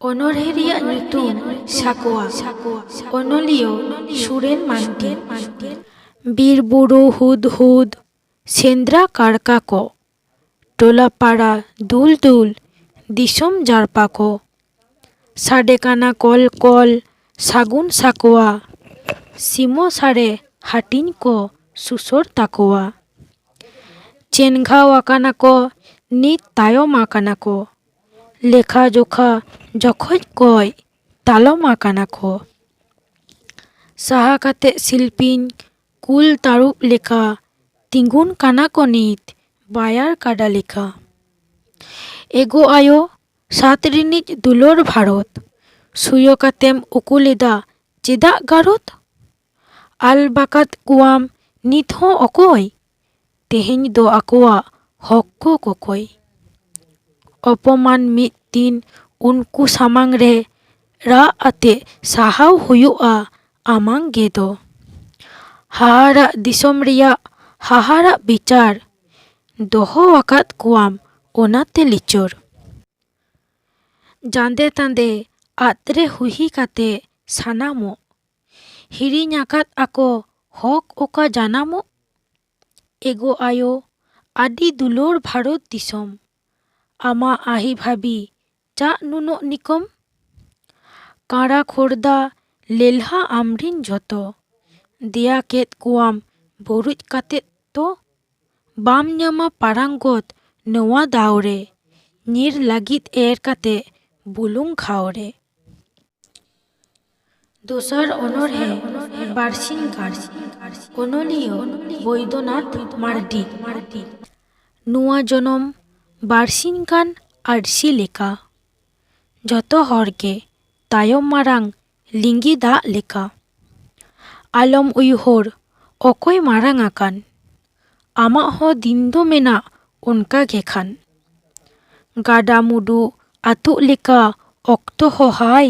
ᱚᱱᱚᱲᱦᱮ ᱨᱮᱭᱟᱜ ᱧᱩᱛᱩᱢ ᱥᱟᱸᱠᱚᱶᱟ, ᱚᱱᱚᱞᱤᱭᱟᱹ ᱥᱩᱨᱮᱱ ᱢᱟᱱᱰᱤ। ᱵᱤᱨ ᱵᱩᱨᱩ ᱦᱩᱫ ᱦᱩᱫ ᱥᱮᱸᱫᱽᱨᱟ ᱠᱟᱨᱠᱟ ᱠᱚ, ᱴᱚᱞᱟ ᱯᱟᱲᱟ ᱫᱩᱞ ᱫᱩᱞ ᱫᱤᱥᱚᱢ ᱡᱟᱨᱯᱟ ᱠᱚ, ᱥᱟᱰᱮ ᱠᱟᱱᱟ ᱠᱚᱞ ᱠᱚᱞ ᱥᱟᱹᱜᱩᱱ ᱥᱟᱸᱠᱚᱶᱟ, ᱥᱤᱢᱚ ᱥᱟᱲᱮ ᱦᱟᱹᱴᱤᱧ ᱠᱚ ᱥᱩᱥᱚᱨ ᱛᱟᱠᱚᱣᱟ। ᱪᱮᱱᱜᱷᱟᱣ ᱟᱠᱟᱱᱟ ᱠᱚ ᱱᱤᱛ ᱛᱟᱭᱚᱢ ᱟᱠᱟᱱᱟ ᱠᱚ, ᱞᱮᱠᱷᱟ ᱡᱚᱠᱷᱟ ᱡᱚᱠᱷᱚᱡ ᱠᱚᱭ ᱛᱟᱞᱚᱢ ᱟᱠᱟᱱᱟ ᱠᱚ। ᱥᱟᱦᱟ ᱠᱟᱛᱮᱜ ᱥᱤᱞᱯᱤᱧ ᱠᱩᱞ ᱛᱟᱹᱨᱩᱵ ᱞᱮᱠᱟ ᱛᱤᱸᱜᱩᱱ ᱠᱟᱱᱟ ᱠᱚ ᱱᱤᱛ ᱵᱟᱭᱟᱨ ᱠᱟᱰᱟ ᱞᱮᱠᱟ। ᱮᱜᱳ ᱟᱭᱳ ᱥᱟᱛ ᱨᱤᱱᱤᱡ ᱫᱩᱞᱟᱹᱲ ᱵᱷᱟᱨᱚᱛ, ᱥᱩᱭᱚ ᱠᱟᱛᱮᱢ ᱩᱠᱩ ᱞᱮᱫᱟ ᱪᱮᱫᱟᱜ ᱜᱟᱨᱚᱛ? ᱟᱞ ᱵᱟᱠᱟᱫ ᱠᱚᱣᱟᱢ ᱱᱤᱛ ᱦᱚᱸ ᱚᱠᱚᱭ? ᱛᱮᱦᱮᱧ ᱫᱚ ᱟᱠᱚᱣᱟᱜ ᱦᱚᱠ ᱠᱚ ᱠᱚᱠᱚᱭ। ᱚᱯᱚᱢᱟᱱ ᱢᱤᱫ ᱫᱤᱱ ᱩᱱᱠᱩ ᱥᱟᱢᱟᱝ ᱨᱮ ᱨᱟᱜ ᱟᱛᱮ ᱥᱟᱦᱟᱣ ᱦᱩᱭᱩᱜᱼᱟ ᱟᱢᱟᱝ ᱜᱮᱫᱚ। ᱦᱟᱦᱟᱲᱟᱜ ᱫᱤᱥᱚᱢ ᱨᱮᱭᱟᱜ ᱦᱟᱦᱟᱲᱟᱜ ᱵᱤᱪᱟᱹᱨ, ᱫᱚᱦᱚ ᱟᱠᱟᱫ ᱠᱚᱣᱟᱢ ᱚᱱᱟᱛᱮ ᱞᱤᱪᱟᱹᱲ। ᱡᱟᱸᱫᱮ ᱛᱟᱸᱫᱮ ᱟᱫᱨᱮ ᱦᱩᱦᱤ ᱠᱟᱛᱮ ᱥᱟᱱᱟᱢᱚᱜ, ᱦᱤᱲᱤᱧ ᱟᱠᱟᱫ ᱟᱠᱚ ᱦᱚᱠ ᱚᱠᱟ ᱡᱟᱱᱟᱢᱚᱜ। ᱮᱜᱳ ᱟᱭᱳ ᱟᱹᱰᱤ ᱫᱩᱞᱟᱹᱲ ᱵᱷᱟᱨᱚᱛ ᱫᱤᱥᱚᱢ, ᱟᱢᱟᱜ ᱟᱹᱦᱤ ᱵᱷᱟᱵᱤ ᱪᱟᱜ ᱱᱩᱱᱟᱹᱜ ᱱᱤᱠᱚᱢ? ᱠᱟᱸᱲᱟ ᱠᱷᱚᱲᱫᱟ ᱞᱮᱞᱦᱟ ᱟᱢᱨᱤᱱ ᱡᱷᱚᱛᱚ, ᱫᱮᱭᱟ ᱠᱮᱫ ᱠᱚᱣᱟᱢ ᱵᱩᱨᱩᱡ ᱠᱟᱛᱮᱫ ᱛᱚ। ᱵᱟᱢ ᱧᱟᱢᱟ ᱯᱟᱨᱟᱝᱜᱚᱛ ᱱᱚᱣᱟ ᱫᱟᱣᱨᱮ, ᱧᱤᱨ ᱞᱟᱹᱜᱤᱫ ᱮᱨ ᱠᱟᱛᱮ ᱵᱩᱞᱩᱝ ᱜᱷᱟᱣᱨᱮ। ᱫᱚᱥᱟᱨ ᱚᱱᱚᱲᱦᱮ ᱵᱟᱨᱥᱤᱧ ᱜᱟᱱ, ᱚᱱᱚᱞᱤᱭᱟᱹ ᱵᱳᱹᱫᱽ-ᱫᱚᱱᱟᱛ ᱢᱟᱨᱰᱤ। ᱱᱚᱣᱟ ᱡᱚᱱᱚᱢ ᱵᱟᱨᱥᱤᱧ ᱜᱟᱱ ᱟᱹᱨᱥᱤ ᱞᱮᱠᱟ, ᱡᱷᱚᱛᱚ ᱦᱚᱲᱜᱮ ᱛᱟᱭᱚᱢ ᱢᱟᱨᱟᱝ ᱞᱤᱸᱜᱤ ᱫᱟᱜ ᱞᱮᱠᱟ। ᱟᱞᱚᱢ ᱩᱭᱦᱟᱹᱨ ᱚᱠᱚᱭ ᱢᱟᱨᱟᱝ ᱟᱠᱟᱱ, ᱟᱢᱟᱜ ᱦᱚᱸ ᱫᱤᱱ ᱫᱚ ᱢᱮᱱᱟᱜ ᱚᱱᱠᱟ ᱜᱮ ᱠᱷᱟᱱ। ᱜᱟᱰᱟ ᱢᱩᱰᱩ ᱟᱹᱛᱩᱜ ᱞᱮᱠᱟ ᱚᱠᱛᱚ ᱦᱚᱸ ᱦᱟᱭ,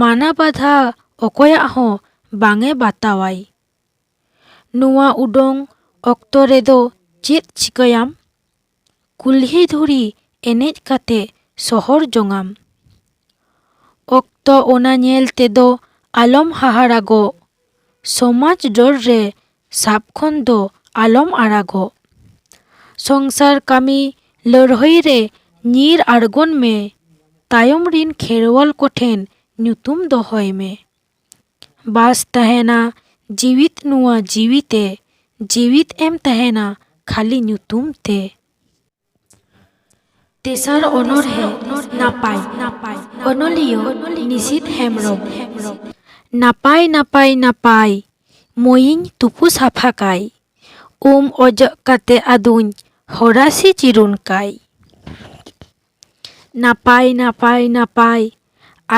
ᱢᱟᱱᱟ ᱵᱟᱫᱷᱟ ᱚᱠᱚᱭᱟᱜ ᱦᱚᱸ ᱵᱟᱝᱮ ᱵᱟᱛᱟᱣᱟᱭ। ᱱᱚᱣᱟ ᱩᱰᱟᱹᱝ ᱚᱠᱛᱚ ᱨᱮᱫᱚ ᱪᱮᱫ ᱪᱤᱠᱟᱹᱭᱟᱢ? ᱠᱩᱞᱦᱤ ᱫᱷᱩᱲᱤ ᱮᱱᱮᱡ ᱠᱟᱛᱮ ᱥᱚᱦᱚᱨ ᱡᱚᱝᱟᱢ। ᱚᱠᱛᱚ ᱚᱱᱟ ᱧᱮᱞ ᱛᱮᱫᱚ ᱟᱞᱚᱢ ᱦᱟᱦᱟᱲᱟᱜᱚᱜ, ᱥᱚᱢᱟᱡᱽ ᱰᱟᱹᱨ ᱨᱮ ᱥᱟᱵ ᱠᱷᱚᱱ ᱫᱚ ᱟᱞᱚᱢ ᱟᱲᱟᱜᱚᱜ। ᱥᱚᱝᱥᱟᱨ ᱠᱟᱹᱢᱤ ᱞᱟᱹᱲᱦᱟᱹᱭ ᱨᱮ ᱧᱤᱨ ᱟᱬᱜᱚᱱ ᱢᱮ, ᱛᱟᱭᱚᱢ ᱨᱤᱱ ᱠᱷᱮᱨᱣᱟᱞ ᱠᱚᱴᱷᱮᱱ ᱧᱩᱛᱩᱢ ᱫᱚᱦᱚᱭ ᱢᱮ। ᱵᱟᱥ ᱛᱟᱦᱮᱱᱟ ᱡᱤᱣᱤᱫ ᱱᱚᱣᱟ ᱡᱤᱣᱤᱛᱮ, ᱡᱤᱣᱤᱫ ᱮᱢ ᱛᱟᱦᱮᱱᱟ ᱠᱷᱟᱹᱞᱤ ᱧᱩᱛᱩᱢ ᱛᱮ। ᱛᱮᱥᱟᱨ ᱚᱱᱚᱲᱦᱮ ᱱᱟᱯᱟᱭ, ᱚᱱᱚᱞᱤᱭᱟᱹ ᱱᱤᱥᱤᱛᱷ ᱦᱮᱢᱵᱨᱚᱢ। ᱱᱟᱯᱟᱭ ᱱᱟᱯᱟᱭ ᱱᱟᱯᱟᱭ ᱢᱚᱭᱤᱧ ᱛᱩᱯᱩ ᱥᱟᱯᱷᱟ ᱠᱟᱭ, ᱚᱡᱚᱜ ᱠᱟᱛᱮ ᱟᱫᱩᱧ ᱦᱚᱨᱟᱥᱤ ᱪᱤᱨᱩᱱ ᱠᱟᱭ। ᱱᱟᱯᱟᱭ ᱱᱟᱯᱟᱭ ᱱᱟᱯᱟᱭ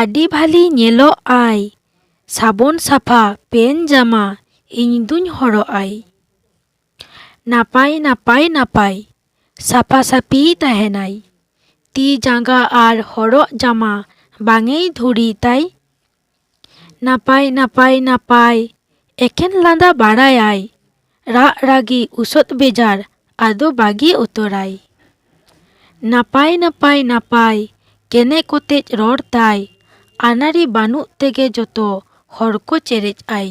ᱟᱹᱰᱤ ᱵᱷᱟᱞᱤ ᱧᱮᱞᱚᱜ ᱟᱭ, ᱥᱟᱵᱚᱱ ᱥᱟᱯᱷᱟ ᱯᱮᱱ ᱡᱟᱢᱟ ᱤᱧ ᱫᱩᱧ ᱦᱚᱨᱚᱜ ᱟᱭ। ᱱᱟᱯᱟᱭ ᱱᱟᱯᱟᱭ ᱱᱟᱯᱟᱭ ᱥᱟᱯᱷᱟ ᱥᱟᱯᱷᱤᱭ ᱛᱟᱦᱮᱱᱟᱭ, ᱛᱤ ᱡᱟᱸᱜᱟ ᱟᱨ ᱦᱚᱨᱚᱜ ᱡᱟᱢᱟ ᱵᱟᱝᱮᱭ ᱫᱷᱩᱲᱤ ᱛᱟᱭ। ᱱᱟᱯᱟᱭ ᱱᱟᱯᱟᱭ ᱱᱟᱯᱟᱭ ᱮᱠᱮᱱ ᱞᱟᱸᱫᱟ ᱵᱟᱲᱟᱭᱟᱭ, ᱨᱟᱜ ᱨᱟᱜᱤ ᱩᱥᱟᱹᱫ ᱵᱮᱡᱟᱨ ᱟᱫᱚ ᱵᱟᱹᱜᱤ ᱩᱛᱟᱹᱨᱟᱭ। ᱱᱟᱯᱟᱭ ᱱᱟᱯᱟᱭ ᱱᱟᱯᱟᱭ ᱠᱮᱱᱮ ᱠᱚᱛᱮᱡ ᱨᱚᱲ ᱛᱟᱭ, ᱟᱱᱟᱲᱤ ᱵᱟᱹᱱᱩᱜ ᱛᱮᱜᱮ ᱡᱚᱛᱚ ᱦᱚᱲ ᱠᱚ ᱪᱮᱨᱮᱡ ᱟᱭ।